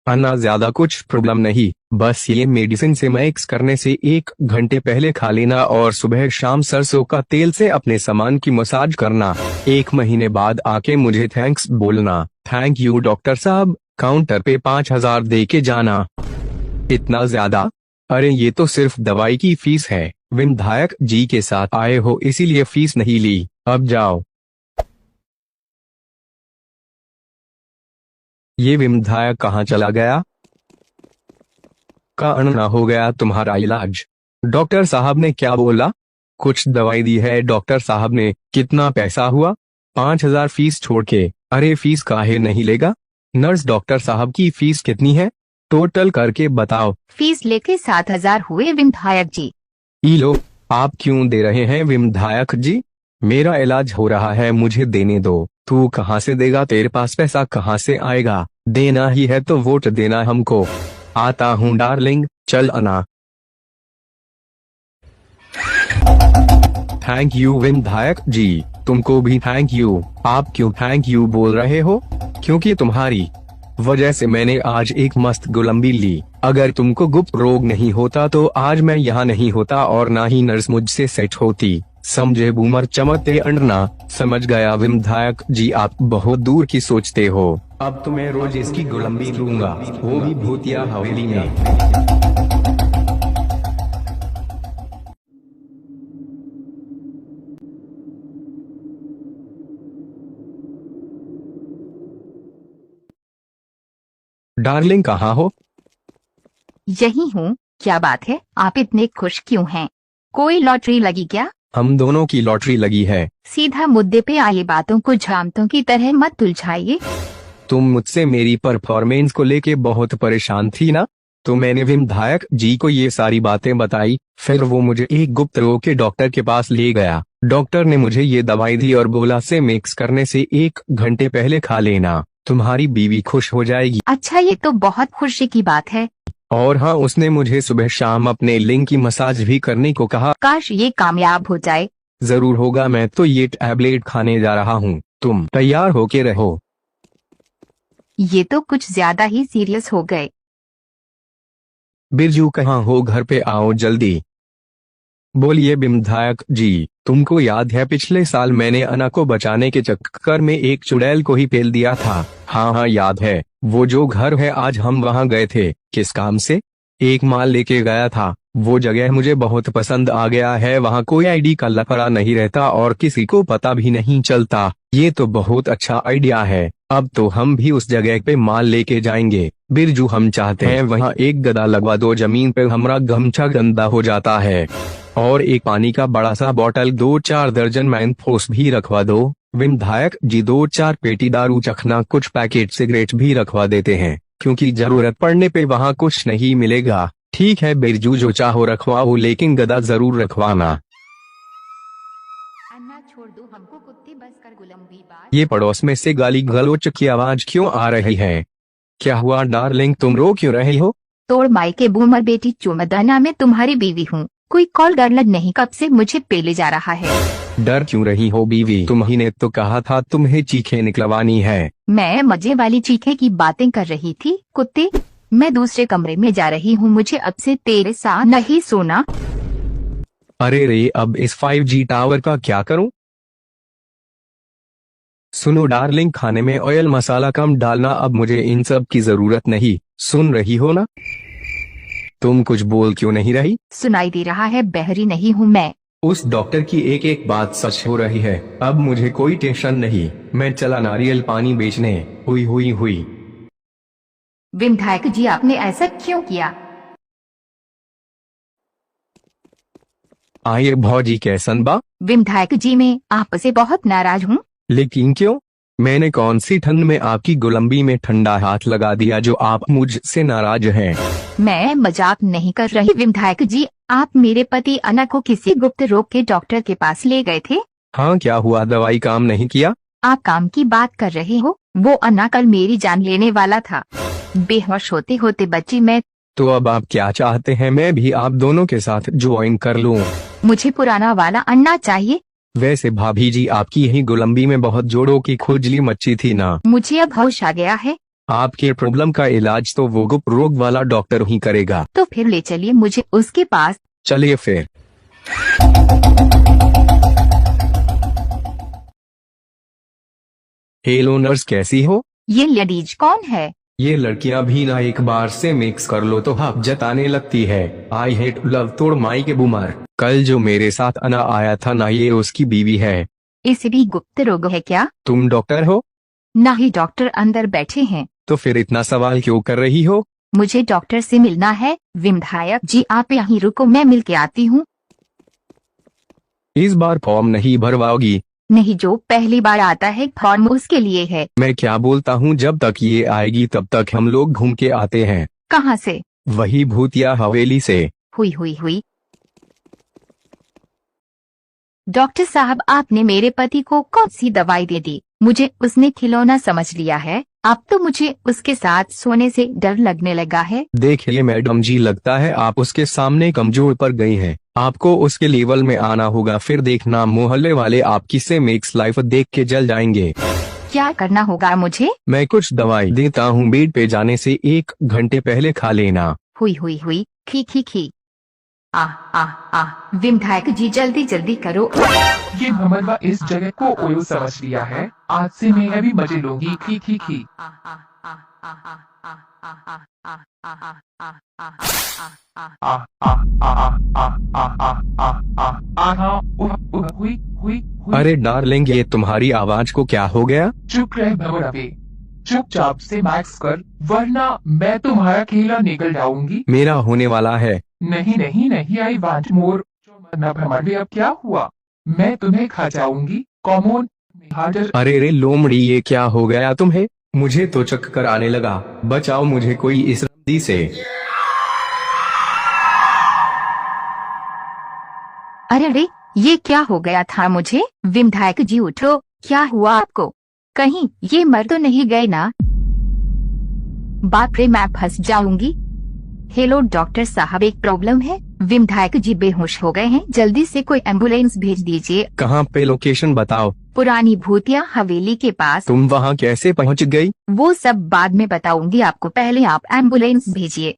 अन्ना ज्यादा कुछ प्रॉब्लम नहीं, बस ये मेडिसिन से मिक्स करने से 1 घंटे पहले खा लेना और सुबह शाम सरसों का तेल से अपने सामान की मसाज करना। 1 महीने बाद आके मुझे थैंक्स बोलना। थैंक यू डॉक्टर साहब। काउंटर पे 5,000 दे के जाना। इतना ज्यादा? अरे ये तो सिर्फ दवाई की फीस है। विधायक जी के साथ आए हो इसीलिए फीस नहीं ली, अब जाओ। ये विधायक कहाँ चला गया? का अन्ना हो गया तुम्हारा इलाज? डॉक्टर साहब ने क्या बोला? कुछ दवाई दी है डॉक्टर साहब ने। कितना पैसा हुआ? 5,000 फीस छोड़ के। अरे फीस काहे नहीं लेगा? नर्स डॉक्टर साहब की फीस कितनी है? टोटल करके बताओ। फीस लेके 7,000 हुए विधायक जी। ई लो। आप क्यों दे रहे हैं विधायक जी? मेरा इलाज हो रहा है, मुझे देने दो। तू कहाँ से देगा? तेरे पास पैसा कहाँ से आएगा? देना ही है तो वोट देना हमको। आता हूँ डार्लिंग, चल आना। थैंक यू विधायक जी। तुमको भी थैंक यू। आप क्यों थैंक यू बोल रहे हो? क्योंकि तुम्हारी वजह से मैंने आज एक मस्त गोलंबी ली। अगर तुमको गुप्त रोग नहीं होता तो आज मैं यहाँ नहीं होता और ना ही नर्स मुझसे सेट होती। समझे बूमर चमकते अंडना। समझ गया विधायक जी, आप बहुत दूर की सोचते हो। अब तो मैं रोज इसकी गोलंबी लूंगा, वो भी भूतिया हवेली में। डार्लिंग कहाँ हो? यही हूँ। क्या बात है, आप इतने खुश क्यों हैं? कोई लॉटरी लगी क्या? हम दोनों की लॉटरी लगी है। सीधा मुद्दे पे आइए, बातों को झामतों की तरह मत उलझाइए। तुम मुझसे मेरी परफॉर्मेंस को लेके बहुत परेशान थी ना, तो मैंने विधायक जी को ये सारी बातें बताई। फिर वो मुझे एक गुप्त रोग के डॉक्टर के पास ले गया। डॉक्टर ने मुझे ये दवाई दी और बोला से मिक्स करने से 1 घंटे पहले खा लेना, तुम्हारी बीवी खुश हो जाएगी। अच्छा, ये तो बहुत खुशी की बात है। और हाँ, उसने मुझे सुबह शाम अपने लिंग की मसाज भी करने को कहा। काश ये कामयाब हो जाए। जरूर होगा, मैं तो ये टैबलेट खाने जा रहा हूँ, तुम तैयार होके रहो। ये तो कुछ ज्यादा ही सीरियस हो गए। बिरजू कहाँ हो? घर पे आओ जल्दी। बोलिए विधायक जी। तुमको याद है पिछले साल मैंने अन्ना को बचाने के चक्कर में एक चुड़ैल को ही पेल दिया था? हाँ हाँ याद है। वो जो घर है आज हम वहाँ गए थे। किस काम से? एक माल लेके गया था। वो जगह मुझे बहुत पसंद आ गया है। वहाँ कोई आईडी का लफड़ा नहीं रहता और किसी को पता भी नहीं चलता। ये तो बहुत अच्छा आइडिया है। अब तो हम भी उस जगह पे माल लेके जाएंगे। बिरजू हम चाहते हैं वहाँ एक गदा लगवा दो, जमीन पे हमारा गमछा गंदा हो जाता है। और एक पानी का बड़ा सा बोतल 2-4 दर्जन मैनफोर्स भी रखवा दो। विधायक जी 2-4 पेटी दारू चखना, कुछ पैकेट सिगरेट भी रखवा देते हैं, क्योंकि जरूरत पड़ने पे वहाँ कुछ नहीं मिलेगा। ठीक है बिरजू, जो चाहो रखवाओ, लेकिन गदा जरूर रखवाना। अन्ना छोड़ दो हमको कुत्ते, बस कर गुलंबी बात। ये पड़ोस में से गाली गलौच की आवाज क्यों आ रही है? क्या हुआ डार्लिंग, तुम रो क्यों रही हो? तोड़ माई के बूमर बेटी चुमदाना, मैं तुम्हारी बीवी हूँ। कोई कॉल गर्ल नहीं, कब से मुझे पेले जा रहा है। डर क्यों रही हो बीवी? तुम्ही तो कहा था तुम्हें चीखें निकलवानी है। मैं मजे वाली चीखे की बातें कर रही थी कुत्ते। मैं दूसरे कमरे में जा रही हूँ, मुझे अब से तेरे साथ नहीं सोना। अरे रे, अब इस 5G टावर का क्या करूं? सुनो डार्लिंग, खाने में ऑयल मसाला कम डालना, अब मुझे इन सब की जरूरत नहीं। सुन रही हो ना? तुम कुछ बोल क्यों नहीं रही? सुनाई दे रहा है, बहरी नहीं हूँ मैं। उस डॉक्टर की एक एक बात सच हो रही है। अब मुझे कोई टेंशन नहीं, मैं चला नारियल पानी बेचने। हुई हुई हुई। विधायक जी, आपने ऐसा क्यों किया? आइए भौजी, कैसन बा? विधायक जी, मैं आपसे बहुत नाराज हूँ। लेकिन क्यों? मैंने कौन सी ठंड में आपकी गुलंबी में ठंडा हाथ लगा दिया जो आप मुझसे नाराज हैं? मैं मजाक नहीं कर रही विधायक जी। आप मेरे पति अन्ना को किसी गुप्त रोग के डॉक्टर के पास ले गए थे। हाँ, क्या हुआ? दवाई काम नहीं किया? आप काम की बात कर रहे हो? वो अन्ना कल मेरी जान लेने वाला था। बेहोश होते होते बची मैं। तो अब आप क्या चाहते हैं? मैं भी आप दोनों के साथ ज्वाइन कर लूं? मुझे पुराना वाला अन्ना चाहिए। वैसे भाभी जी, आपकी यही गुलंबी में बहुत जोड़ों की खुजली मची थी ना? मुझे अब होश आ गया है। आपके प्रॉब्लम का इलाज तो वो गुप्त रोग वाला डॉक्टर ही करेगा। तो फिर ले चलिए मुझे उसके पास। चलिए फिर। हेलो नर्स, कैसी हो? ये लेडीज कौन है? ये लड़कियां भी ना एक बार से मिक्स कर लो तो हाफ जताने लगती है। आई हेट लव तोड़ माई के बुमार। कल जो मेरे साथ अना आया था ना, ये उसकी बीवी है। इसे भी गुप्त रोग है क्या? तुम डॉक्टर हो? नहीं, डॉक्टर अंदर बैठे हैं। तो फिर इतना सवाल क्यों कर रही हो? मुझे डॉक्टर से मिलना है। विधायक जी आप यहीं रुको, मैं मिल के आती हूँ। इस बार फॉर्म नहीं भरवाओगी? नहीं, जो पहली बार आता है फॉर्म उसके लिए है। मैं क्या बोलता हूँ, जब तक ये आएगी तब तक हम लोग घूम के आते हैं। कहाँ से? वही भूतिया हवेली से। हुई। डॉक्टर साहब, आपने मेरे पति को कौन सी दवाई दे दी? मुझे उसने खिलौना समझ लिया है। अब तो मुझे उसके साथ सोने से डर लगने लगा है। देखिए मैडम जी, लगता है आप उसके सामने कमजोर पड़ गई हैं। आपको उसके लेवल में आना होगा, फिर देखना मोहल्ले वाले आपकी से मिक्स लाइफ देख के जल जाएंगे। क्या करना होगा मुझे? मैं कुछ दवाई देता हूँ, बेड पे जाने से 1 घंटे पहले खा लेना। हुई खी। विधायक जी जल्दी करो। ये भमरवा इस जगह को ओयो समझ लिया है। आज से मैं भी मजे लूंगी। खी। हुई। अरे डार्लिंग, ये तुम्हारी आवाज को क्या हो गया? चुप रह भमरवे, चुपचाप से मैक्स कर, वरना मैं तुम्हारा खेला निकल जाऊंगी। मेरा होने वाला है। नहीं, आई वांट मोर। मरना भमरवे, अब क्या हुआ? मैं तुम्हें खा जाऊंगी। Common harder. अरे रे लोमड़ी, ये क्या हो गया तुम्हें? मुझे तो चक्कर आने लगा। बचाओ मुझे कोई इस रंदी से। अरे ये क्या हो गया था मुझे? विधायक जी उठो, क्या हुआ आपको? कहीं ये मर तो नहीं गए ना? बाप रे, मैं फंस जाऊंगी। हेलो डॉक्टर साहब, एक प्रॉब्लम है। विधायक जी बेहोश हो गए हैं, जल्दी से कोई एम्बुलेंस भेज दीजिए। कहाँ पे? लोकेशन बताओ। पुरानी भूतिया हवेली के पास। तुम वहाँ कैसे पहुँच गई? वो सब बाद में बताऊंगी आपको, पहले आप एम्बुलेंस भेजिए।